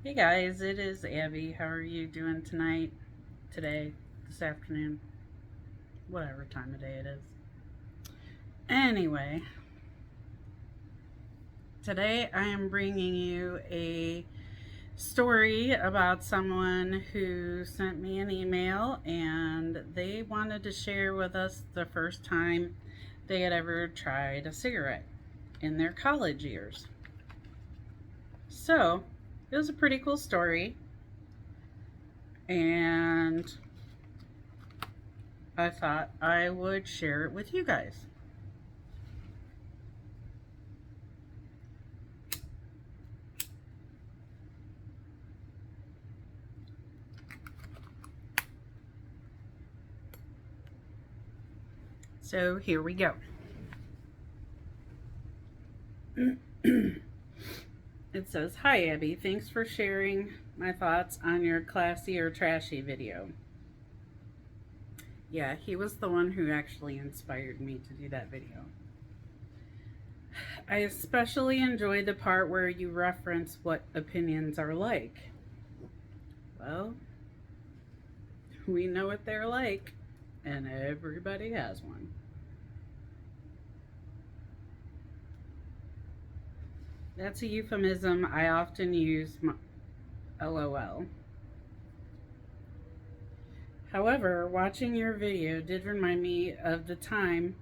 Hey guys, it is Abby. How are you doing tonight, today, this afternoon, whatever time of day it is? Anyway, today I am bringing you a story about someone who sent me an email and they wanted to share with us the first time they had ever tried a cigarette in their college years. So, it was a pretty cool story, and I thought I would share it with you guys. So here we go. It says, "Hi Abby, thanks for sharing my thoughts on your classy or trashy video." Yeah, he was the one who actually inspired me to do that video. "I especially enjoyed the part where you reference what opinions are like." Well, we know what they're like, and everybody has one. That's a euphemism I often use, LOL. However, watching your video did remind me of the time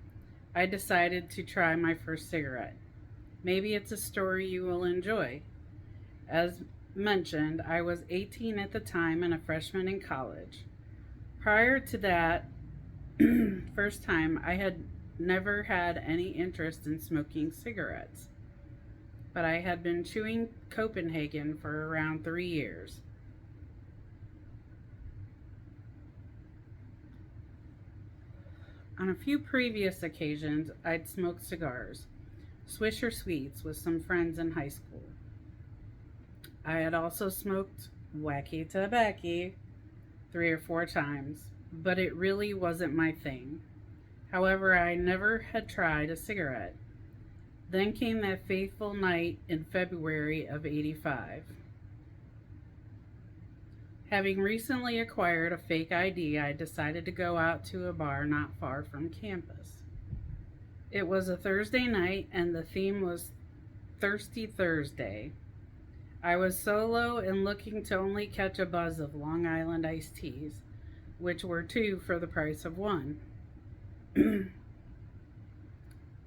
I decided to try my first cigarette. Maybe it's a story you will enjoy. As mentioned, I was 18 at the time and a freshman in college. Prior to that first time, I had never had any interest in smoking cigarettes, but I had been chewing Copenhagen for around 3 years. On a few previous occasions, I'd smoked cigars, Swisher Sweets, with some friends in high school. I had also smoked wacky tobacco 3 or 4 times, but it really wasn't my thing. However, I never had tried a cigarette. Then came that fateful night in February of '85. Having recently acquired a fake ID, I decided to go out to a bar not far from campus. It was a Thursday night, and the theme was Thirsty Thursday. I was solo and looking to only catch a buzz of Long Island iced teas, which were two for the price of one.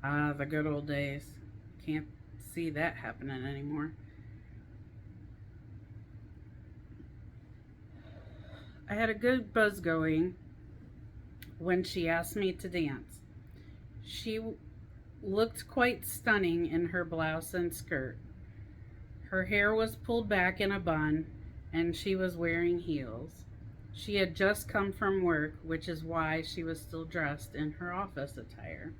Ah, the good old days. Can't see that happening anymore. I had a good buzz going when she asked me to dance. She looked quite stunning in her blouse and skirt. Her hair was pulled back in a bun, and she was wearing heels. She had just come from work, which is why she was still dressed in her office attire.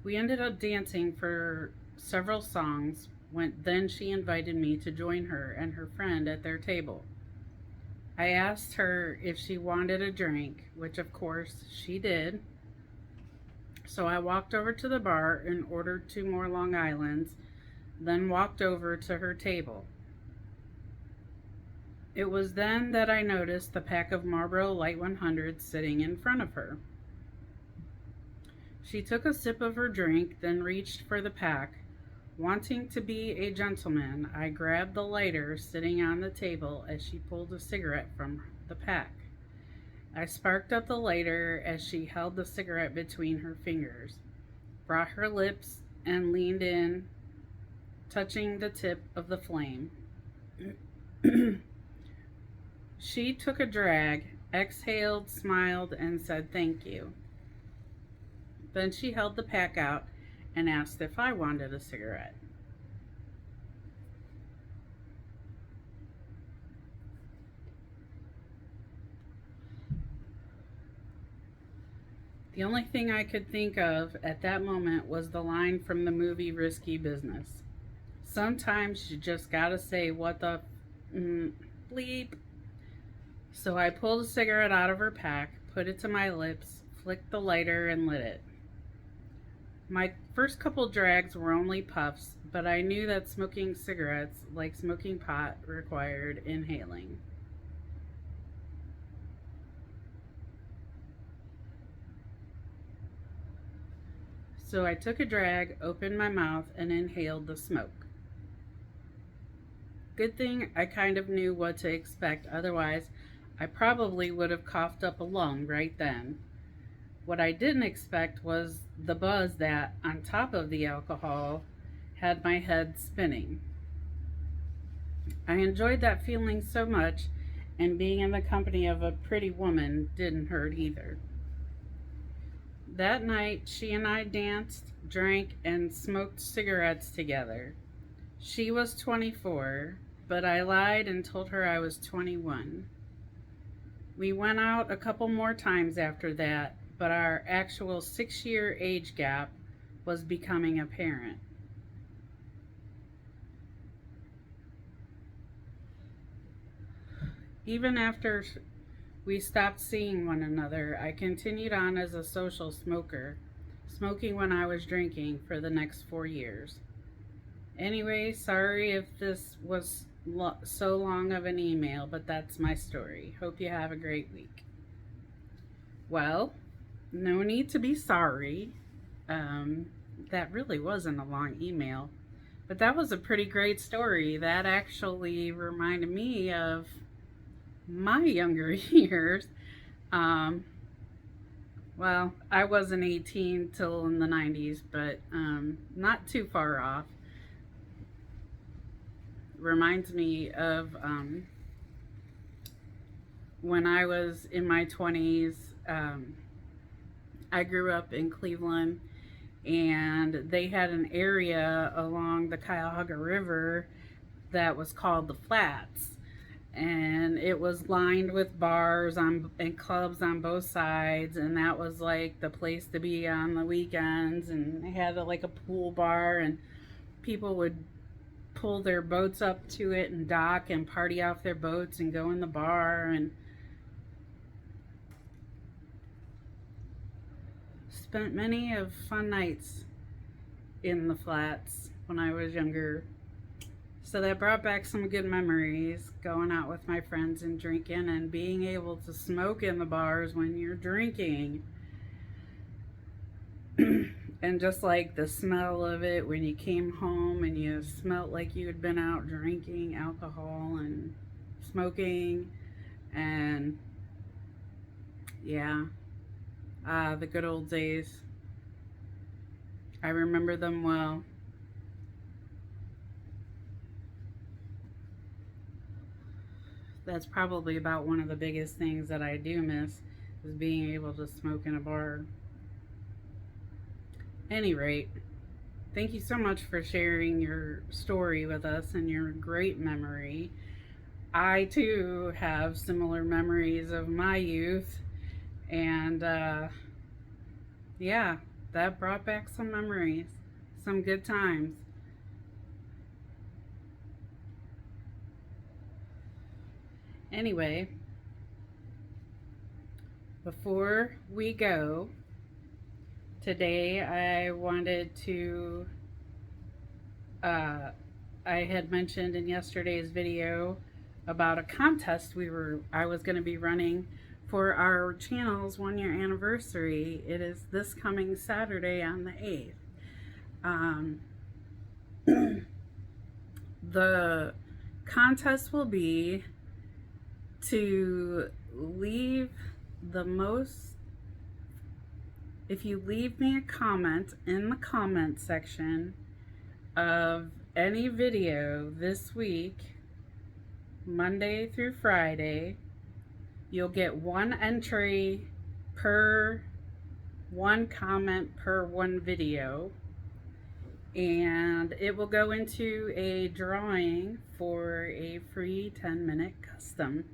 We ended up dancing for several songs. Then she invited me to join her and her friend at their table. I asked her if she wanted a drink, which of course she did. So I walked over to the bar and ordered 2 more Long Islands, then walked over to her table. It was then that I noticed the pack of Marlboro Light 100s sitting in front of her. She took a sip of her drink, then reached for the pack. Wanting to be a gentleman, I grabbed the lighter sitting on the table as she pulled a cigarette from the pack. I sparked up the lighter as she held the cigarette between her fingers, brought her lips, and leaned in, touching the tip of the flame. She took a drag, exhaled, smiled, and said thank you. Then she held the pack out and asked if I wanted a cigarette. The only thing I could think of at that moment was the line from the movie Risky Business. Sometimes you just gotta say what the bleep. So I pulled a cigarette out of her pack, put it to my lips, flicked the lighter, and lit it. My first couple drags were only puffs, but I knew that smoking cigarettes, like smoking pot, required inhaling. So I took a drag, opened my mouth, and inhaled the smoke. Good thing I kind of knew what to expect, otherwise, I probably would have coughed up a lung right then. What I didn't expect was the buzz that, on top of the alcohol, had my head spinning. I enjoyed that feeling so much, and being in the company of a pretty woman didn't hurt either. That night, she and I danced, drank, and smoked cigarettes together. She was 24, but I lied and told her I was 21. We went out a couple more times after that, but our actual 6-year age gap was becoming apparent. Even after we stopped seeing one another, I continued on as a social smoker, smoking when I was drinking for the next 4 years. Anyway, sorry if this was so long of an email, but that's my story. Hope you have a great week. Well, no need to be sorry. Um, that really wasn't a long email, but that was a pretty great story. That actually reminded me of my younger years. Um, well, I wasn't 18 till in the 90s, but not too far off. Reminds me of when I was in my 20s. I grew up in Cleveland, and they had an area along the Cuyahoga River that was called the Flats. And it was lined with bars and clubs on both sides, and that was like the place to be on the weekends. And they had like a pool bar, and people would pull their boats up to it and dock and party off their boats and go in the bar, and spent many of fun nights in the Flats when I was younger. So that brought back some good memories, going out with my friends and drinking and being able to smoke in the bars when you're drinking. And just like the smell of it when you came home and you smelt like you had been out drinking alcohol and smoking. And yeah, the good old days. I remember them well. That's probably about one of the biggest things that I do miss, is being able to smoke in a bar. Any rate, thank you so much for sharing your story with us and your great memory. I too have similar memories of my youth, and yeah, that brought back some memories, some good times. Anyway, before we go, today I wanted to, uh, I had mentioned in yesterday's video about a contest I was going to be running for our channel's 1 year anniversary. It is this coming Saturday on the 8th. The contest will be to leave the most, if you leave me a comment in the comment section of any video this week, Monday through Friday, you'll get one entry per one comment per one video, and it will go into a drawing for a free 10-minute custom.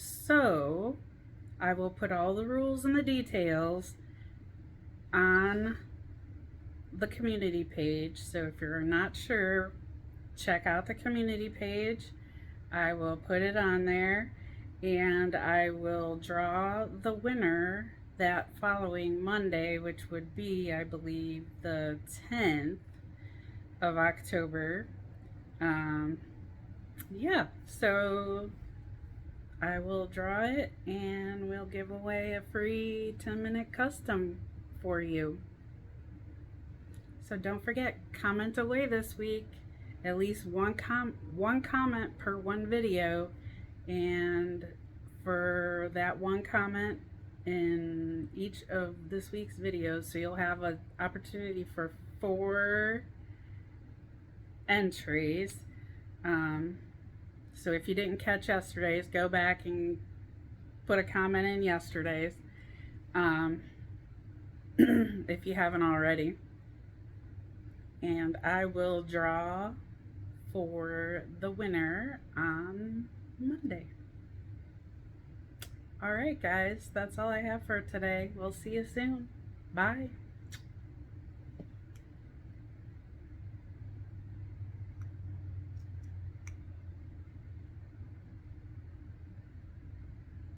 So I will put all the rules and the details on the community page. So if you're not sure, check out the community page. I will put it on there, and I will draw the winner that following Monday, which would be, I believe, the 10th of October. Um, yeah, so I will draw it and we'll give away a free 10-minute custom for you. So don't forget, comment away this week. At least one comment per one video, and for that one comment in each of this week's videos, so you'll have an opportunity for 4 entries. So if you didn't catch yesterday's, go back and put a comment in yesterday's, if you haven't already. And I will draw for the winner on Monday. All right, guys, that's all I have for today. We'll see you soon. Bye.